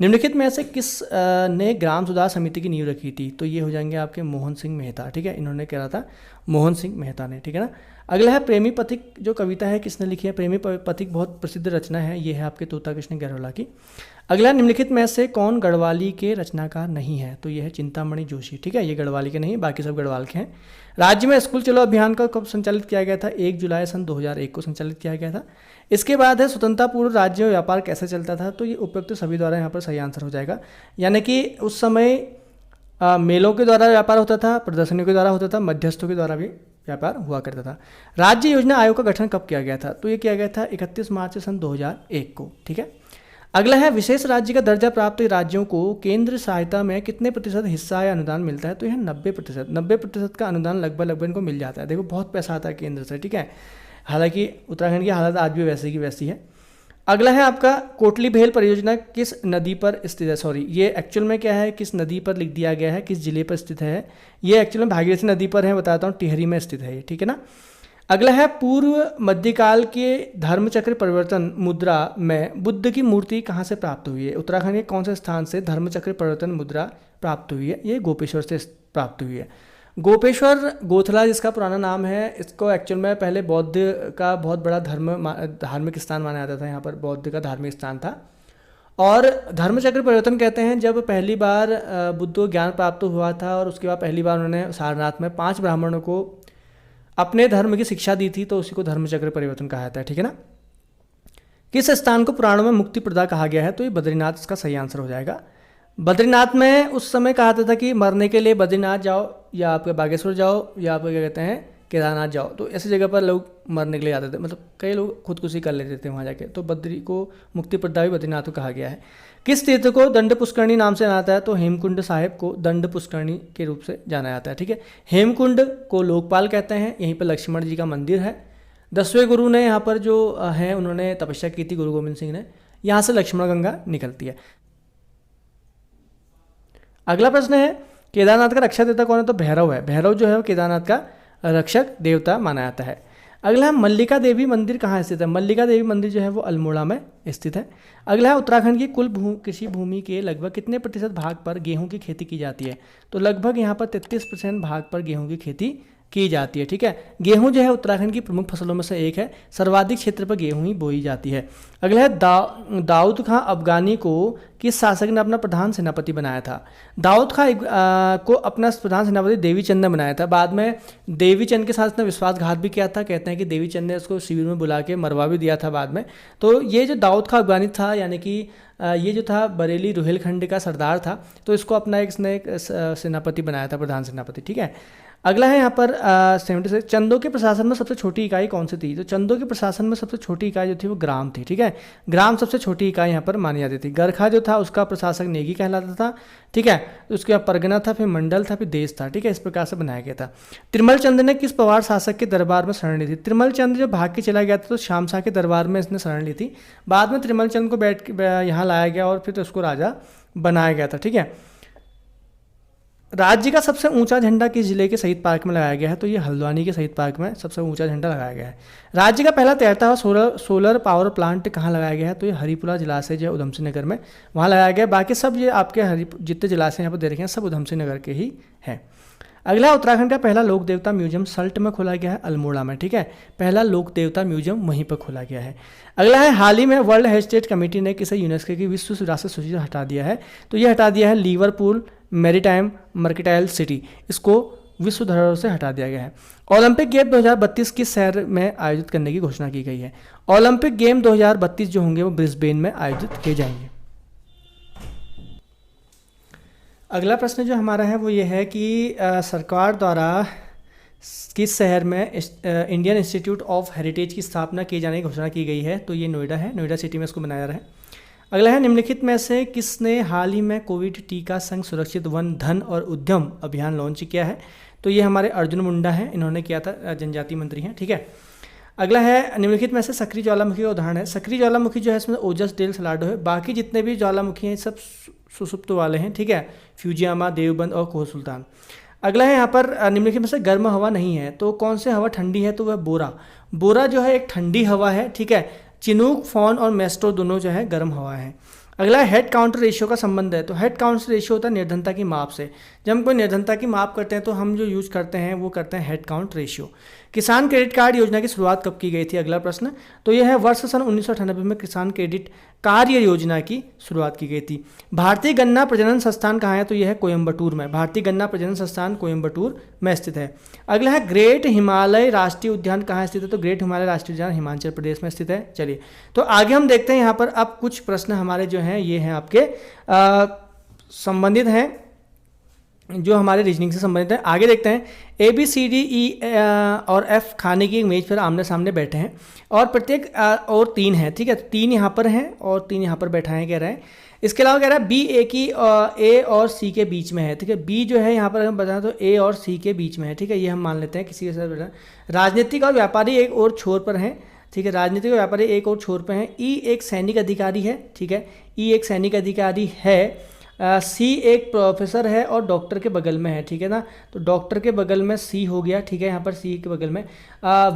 निम्नलिखित में से किस ने ग्राम सुधार समिति की नींव रखी थी, तो ये हो जाएंगे आपके मोहन सिंह मेहता, ठीक है। इन्होंने कहा था मोहन सिंह मेहता ने, ठीक है ना। अगला है प्रेमी पथिक जो कविता है किसने लिखी है, प्रेमी पथिक बहुत प्रसिद्ध रचना है, ये है आपके तोता कृष्ण गहरोला की। अगला निम्नलिखित में से कौन गढ़वाली के रचनाकार नहीं है, तो यह है चिंतामणि जोशी, ठीक है। ये गढ़वाली के नहीं, बाकी सब गढ़वाल के हैं। राज्य में स्कूल चलो अभियान का कब संचालित किया गया था, 1 जुलाई सन 2001 को संचालित किया गया था। इसके बाद है स्वतंत्रता पूर्व राज्य में व्यापार कैसे चलता था, तो ये उपयुक्त सभी द्वारा यहाँ पर सही आंसर हो जाएगा। यानी कि उस समय मेलों के द्वारा व्यापार होता था, प्रदर्शनियों के द्वारा होता था, मध्यस्थों के द्वारा भी व्यापार हुआ करता था। राज्य योजना आयोग का गठन कब किया गया था, तो ये किया गया था 31 मार्च सन 2001 को, ठीक है। अगला है विशेष राज्य का दर्जा प्राप्त राज्यों को केंद्र सहायता में कितने प्रतिशत हिस्सा या अनुदान मिलता है, तो यह 90% का अनुदान लगभग इनको मिल जाता है। देखो बहुत पैसा आता है केंद्र से, ठीक है। हालांकि उत्तराखंड की हालत आज भी वैसे की वैसी है। अगला है आपका कोटली भेल परियोजना किस नदी पर स्थित है, सॉरी ये एक्चुअल में क्या है, किस नदी पर लिख दिया गया है, किस जिले पर स्थित है, ये एक्चुअल में भागीरथी नदी पर है, बताता हूँ, टिहरी में स्थित है ये, ठीक है ना। अगला है पूर्व मध्यकाल के धर्मचक्र परिवर्तन मुद्रा में बुद्ध की मूर्ति कहाँ से प्राप्त हुई है, उत्तराखंड के कौन से स्थान से धर्मचक्र परिवर्तन मुद्रा प्राप्त हुई है, ये गोपेश्वर से प्राप्त हुई है। गोपेश्वर गोथला जिसका पुराना नाम है, इसको एक्चुअल में पहले बौद्ध का बहुत बड़ा धार्मिक स्थान माना जाता था। यहाँ पर बौद्ध का धार्मिक स्थान था। और धर्मचक्र परिवर्तन कहते हैं जब पहली बार बुद्ध को ज्ञान प्राप्त हुआ था और उसके बाद पहली बार उन्होंने सारनाथ में 5 ब्राह्मणों को अपने धर्म की शिक्षा दी थी, तो उसी को धर्मचक्र परिवर्तन कहा जाता है। ठीक है ना। किस स्थान को पुराणों में मुक्ति प्रदा कहा गया है? तो ये बद्रीनाथ इसका सही आंसर हो जाएगा। बद्रीनाथ में उस समय कहा जाता था कि मरने के लिए बद्रीनाथ जाओ या आपके बागेश्वर जाओ या आपको क्या कहते हैं केदारनाथ जाओ। तो ऐसी जगह पर लोग मरने के लिए आते थे, मतलब कई लोग खुदकुशी कर लेते थे वहाँ जाके। तो बद्री को मुक्ति प्रदा भी बद्रीनाथ को कहा गया है। किस तीर्थ को दंड पुष्करणी नाम से जाना जाता है? तो हेमकुंड साहिब को दंड पुष्करणी के रूप से जाना जाता है। ठीक है। हेमकुंड को लोकपाल कहते हैं। यहीं पर लक्ष्मण जी का मंदिर है। 10वें गुरु ने यहाँ पर जो है उन्होंने तपस्या की थी, गुरु गोविंद सिंह ने। यहाँ से लक्ष्मण गंगा निकलती है। अगला प्रश्न है केदारनाथ का रक्षक देवता कौन है? तो भैरव है। भैरव जो है वो केदारनाथ का रक्षक देवता माना जाता है। अगला है मल्लिका देवी मंदिर कहाँ स्थित है? मल्लिका देवी मंदिर जो है वो अल्मोड़ा में स्थित है। अगला है उत्तराखंड की कुल कृषि भूमि के लगभग कितने प्रतिशत भाग पर गेहूं की खेती की जाती है? तो लगभग यहाँ पर 33% भाग पर गेहूं की खेती की जाती है। ठीक है। गेहूं जो है उत्तराखंड की प्रमुख फसलों में से एक है। सर्वाधिक क्षेत्र पर गेहूं ही बोई जाती है। अगला है दाऊद खां अफगानी को किस शासक ने अपना प्रधान सेनापति बनाया था? दाऊद खां को अपना प्रधान सेनापति देवीचंद ने बनाया था। बाद में देवीचंद के साथ उसने विश्वासघात भी किया था। कहते हैं कि देवीचंद ने उसको शिविर में बुला के मरवा भी दिया था बाद में। तो ये जो दाऊद खां अफगानी था, यानी कि ये जो था बरेली रुहेलखंड का सरदार था, तो इसको अपना इसने एक सेनापति बनाया था, प्रधान सेनापति। ठीक है। अगला है यहाँ पर 76 चंदों के प्रशासन में सबसे छोटी इकाई कौन सी थी? तो चंदों के प्रशासन में सबसे छोटी इकाई जो थी वो ग्राम थी। ठीक है। ग्राम सबसे छोटी इकाई यहाँ पर मानी जाती थी। गरखा जो था उसका प्रशासक नेगी कहलाता था। ठीक है। उसके बाद परगना था, फिर मंडल था, फिर देश था। ठीक है। इस प्रकार से बनाया गया था। तिरमल चंद ने किस पवार शासक के दरबार में शरण ली थी? तिरमल चंद जब भाग के चला गया था तो शामशाह के दरबार में इसने शरण ली थी। बाद में तिरमल चंद को बैठ के यहाँ लाया गया और फिर उसको राजा बनाया गया था। ठीक है। राज्य का सबसे ऊंचा झंडा किस जिले के शहीद पार्क में लगाया गया है? तो ये हल्द्वानी के शहीद पार्क में सबसे ऊंचा झंडा लगाया गया है। राज्य का पहला तैरता हुआ सोलर पावर प्लांट कहाँ लगाया गया है? तो ये हरिपुरा जलाशय जो है उधम सिंह नगर में, वहाँ लगाया गया है। बाकी सब ये आपके जितने जलाशय यहाँ पर दे रखे हैं सब उधम सिंह नगर के ही हैं। अगला उत्तराखंड का पहला लोक देवता म्यूजियम सल्ट में खोला गया है, अल्मोड़ा में। ठीक है। पहला लोक देवता म्यूजियम वहीं पर खोला गया है। अगला है हाल ही में वर्ल्ड हेरिटेज कमेटी ने किसे यूनेस्को की विश्व विरासत सूची से हटा दिया है? तो ये हटा दिया है लिवरपूल मैरीटाइम मर्केटाइल सिटी, इसको विश्व धरोहर से हटा दिया गया है। ओलंपिक गेम 2032 किस शहर में आयोजित करने की घोषणा की गई है? ओलंपिक गेम 2032 जो होंगे वो ब्रिस्बेन में आयोजित किए जाएंगे। अगला प्रश्न जो हमारा है वो ये है कि सरकार द्वारा किस शहर में इंडियन इंस्टीट्यूट ऑफ हेरिटेज की स्थापना किए जाने की घोषणा की गई है? तो ये नोएडा है। नोएडा सिटी में इसको बनाया जा रहा है। अगला है निम्नलिखित में से किसने हाल ही में कोविड टीका संग सुरक्षित वन धन और उद्यम अभियान लॉन्च किया है? तो ये हमारे अर्जुन मुंडा हैं, इन्होंने किया था, जनजातीय मंत्री हैं। ठीक है। अगला है निम्नलिखित में से सक्रिय ज्वालामुखी का उदाहरण है। सक्रिय ज्वालामुखी जो है इसमें ओजस डेल सलाडो है। बाकी जितने भी ज्वालामुखी हैं सब सुसुप्त वाले हैं। ठीक है। फ्यूजियामा, देवबंद और कोह सुल्तान। अगला है यहाँ पर निम्नलिखित में से गर्म हवा नहीं है। तो कौन से हवा ठंडी है? तो वह बोरा। बोरा जो है एक ठंडी हवा है। ठीक है। चिनूक, फॉन और मेस्ट्रो दोनों जो है गर्म हवा है। अगला हेड काउंट रेशियो का संबंध है। तो हेड काउंट रेशियो होता है निर्धनता की माप से। जब हम कोई निर्धनता की माप करते हैं तो हम जो यूज करते हैं वो करते हैं हेड काउंट रेशियो। किसान क्रेडिट कार्ड योजना की शुरुआत कब की गई थी? अगला प्रश्न। तो यह है वर्ष सन 1998 में किसान क्रेडिट कार्य योजना की शुरुआत की गई थी। भारतीय गन्ना प्रजनन संस्थान कहाँ है? तो यह है कोयम्बटूर में। भारतीय गन्ना प्रजनन संस्थान कोयम्बटूर में स्थित है। अगला है ग्रेट हिमालय राष्ट्रीय उद्यान कहाँ स्थित है? तो ग्रेट हिमालय राष्ट्रीय उद्यान हिमाचल प्रदेश में स्थित है। चलिए तो आगे हम देखते हैं यहाँ पर अब कुछ प्रश्न हमारे जो हैं ये हैं आपके संबंधित हैं, जो हमारे रीजनिंग से संबंधित है। आगे देखते हैं। A B C D E और एफ खाने की एक मेज पर आमने सामने बैठे हैं और प्रत्येक और 3 है। ठीक है। 3 यहाँ पर हैं और 3 यहाँ पर बैठा है कह रहे हैं। इसके अलावा कह रहा है बी ए और सी के बीच में है। ठीक है। बी जो है यहाँ पर हम बताएं तो ए और सी के बीच में है। ठीक है। ये हम मान लेते हैं किसी के साथ। राजनीतिक और व्यापारी एक और छोर पर हैं। ठीक है। राजनीतिक और व्यापारी एक और छोर पर हैं। ई एक सैनिक अधिकारी है। ठीक है। ई एक सैनिक अधिकारी है। सी एक प्रोफेसर है और डॉक्टर के बगल में है, ठीक है ना। तो डॉक्टर के बगल में सी हो गया, ठीक है, यहाँ पर सी के बगल में।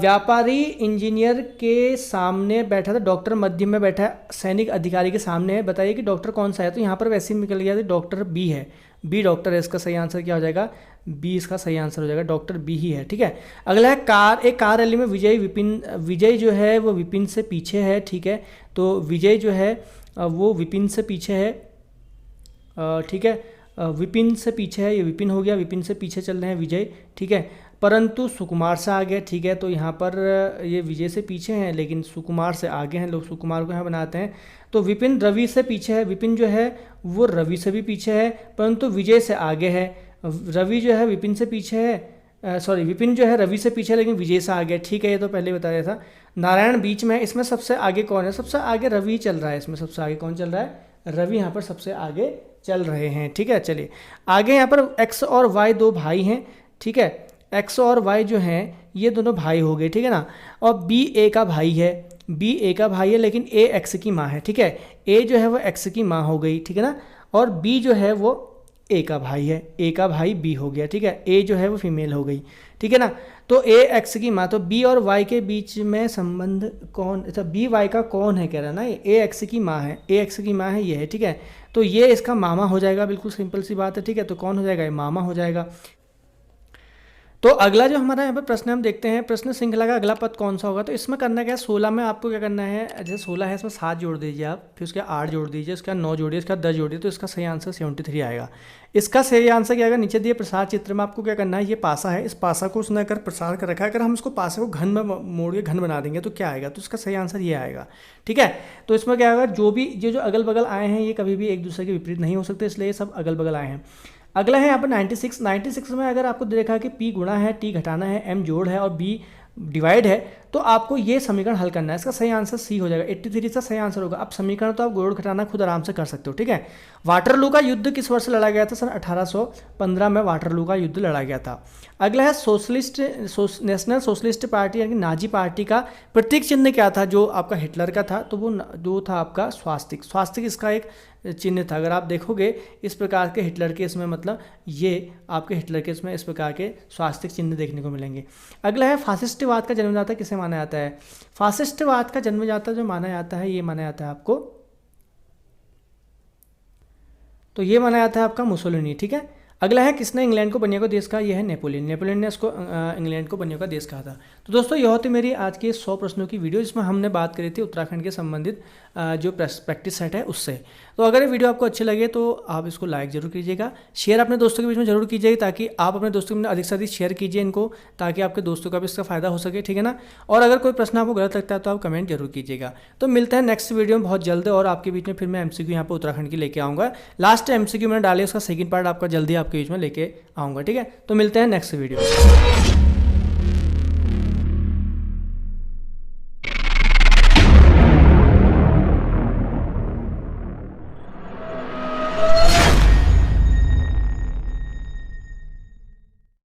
व्यापारी इंजीनियर के सामने बैठा था, डॉक्टर मध्य में बैठा है, सैनिक अधिकारी के सामने है। बताइए कि डॉक्टर कौन सा है। तो यहाँ पर वैसे ही निकल गया तो डॉक्टर बी है, बी डॉक्टर है। इसका सही आंसर क्या हो जाएगा, बी इसका सही आंसर हो जाएगा, डॉक्टर बी ही है, ठीक है। अगला है कार, एक कार रैली में विजय जो है वो विपिन से पीछे है, ठीक है। तो विजय जो है वो विपिन से पीछे है, ठीक है, विपिन से पीछे है, ये विपिन हो गया, विपिन से पीछे चल रहे हैं विजय, ठीक है, परंतु सुकुमार से आगे, ठीक है। तो यहाँ पर ये विजय से पीछे हैं लेकिन सुकुमार से आगे हैं, लोग सुकुमार को यहाँ बनाते हैं। तो विपिन रवि से पीछे है, विपिन जो है वो रवि से भी पीछे है परंतु विजय से आगे है। रवि जो है विपिन से पीछे है, सॉरी विपिन जो है रवि से पीछे है लेकिन विजय से आगे, ठीक है, ये तो पहले बताया था। नारायण बीच में है, इसमें सबसे आगे कौन है, सबसे आगे रवि चल रहा है, इसमें सबसे आगे कौन चल रहा है, रवि यहाँ पर सबसे आगे चल रहे हैं, ठीक है। चलिए आगे, यहाँ पर एक्स और वाई दो भाई हैं, ठीक है, एक्स और वाई जो हैं ये दोनों भाई हो गए, ठीक है ना। और बी ए का भाई है, बी ए का भाई है लेकिन ए एक्स की माँ है, ठीक है, ए जो है वो एक्स की माँ हो गई, ठीक है ना। और बी जो है वो ए का भाई है, ए का भाई बी हो गया, ठीक है, ए जो है वो फीमेल हो गई, ठीक है ना। तो ए एक्स की माँ, तो बी और वाई के बीच में संबंध कौन, अच्छा बी वाई का कौन है कह रहा है ना, ए एक्स की माँ है, ए एक्स की माँ है ये है, ठीक है। तो ये इसका मामा हो जाएगा, बिल्कुल सिंपल सी बात है, ठीक है। तो कौन हो जाएगा, ये मामा हो जाएगा। तो अगला जो हमारा यहाँ पर प्रश्न हम देखते हैं, प्रश्न श्रृंखला का अगला पद कौन सा होगा। तो इसमें करना क्या है, 16 में आपको क्या करना है, जैसे 16 है इसमें 7 जोड़ दीजिए आप, फिर उसके 8 जोड़ दीजिए, उसका 9 जोड़िए, उसका 10 जोड़िए, तो इसका सही आंसर 73 आएगा। इसका सही आंसर क्या आएगा, नीचे दिए प्रसार चित्र में आपको क्या करना है, ये पासा है, इस पासा को उसने अगर प्रसार कर रखा है, अगर हम इसको पासे को घन में मोड़ के घन बना देंगे तो क्या आएगा, तो इसका सही आंसर ये आएगा, ठीक है। तो इसमें क्या होगा, जो भी जो अगल बगल आए हैं ये कभी भी एक दूसरे के विपरीत नहीं हो सकते, इसलिए ये सब अगल बगल आए हैं। अगला है यहाँ पर 96 में अगर आपको देखा कि P गुणा है, T घटाना है, M जोड़ है और B डिवाइड है, तो आपको ये समीकरण हल करना है। इसका सही आंसर सी हो जाएगा, 83 इसका सही आंसर होगा। अब समीकरण तो आप जोड़ घटाना खुद आराम से कर सकते हो, ठीक है। वाटरलू का युद्ध किस वर्ष लड़ा गया था, सन 1815 में वाटरलू का युद्ध लड़ा गया था। अगला है नेशनल सोशलिस्ट पार्टी यानी नाजी पार्टी का प्रतीक चिन्ह क्या था, जो आपका हिटलर का था, तो वो जो था आपका स्वास्तिक, स्वास्तिक इसका एक चिन्ह था। अगर आप देखोगे इस प्रकार के हिटलर के इसमें मतलब ये आपके हिटलर के इसमें इस प्रकार के स्वास्तिक चिन्ह देखने को मिलेंगे। अगला है फासिस्टवाद का जन्मदाता किसे माना जाता है। फासिस्टवाद का जन्मदाता जो माना जाता है ये माना जाता है आपको, तो ये माना जाता है आपका मुसोलिनी, ठीक है। अगला है किसने इंग्लैंड को बनिया का देश कहा, यह है नेपोलियन, नेपोलियन ने इसको इंग्लैंड को बनिया का देश कहा था। तो दोस्तों यह होती मेरी आज के 100 प्रश्नों की वीडियो, जिसमें हमने बात करी थी उत्तराखंड के संबंधित जो प्रैक्टिस सेट है उससे। तो अगर ये वीडियो आपको अच्छे लगे तो आप इसको लाइक जरूर कीजिएगा, शेयर अपने दोस्तों के बीच में जरूर कीजिएगा, ताकि आप अपने दोस्तों के बीच अधिक से अधिक शेयर कीजिए इनको, ताकि आपके दोस्तों का भी इसका फायदा हो सके, ठीक है ना। और अगर कोई प्रश्न आपको गलत लगता है तो आप कमेंट जरूर कीजिएगा। तो मिलते हैं नेक्स्ट वीडियो में बहुत जल्द, और आपके बीच में फिर मैं MCQ यहाँ पर उत्तराखंड की लेके आऊँगा। लास्ट MCQ मैंने डाले, उसका सेकंड पार्ट आपका जल्दी आपके बीच में लेके आऊँगा, ठीक है। तो मिलते हैं नेक्स्ट वीडियो।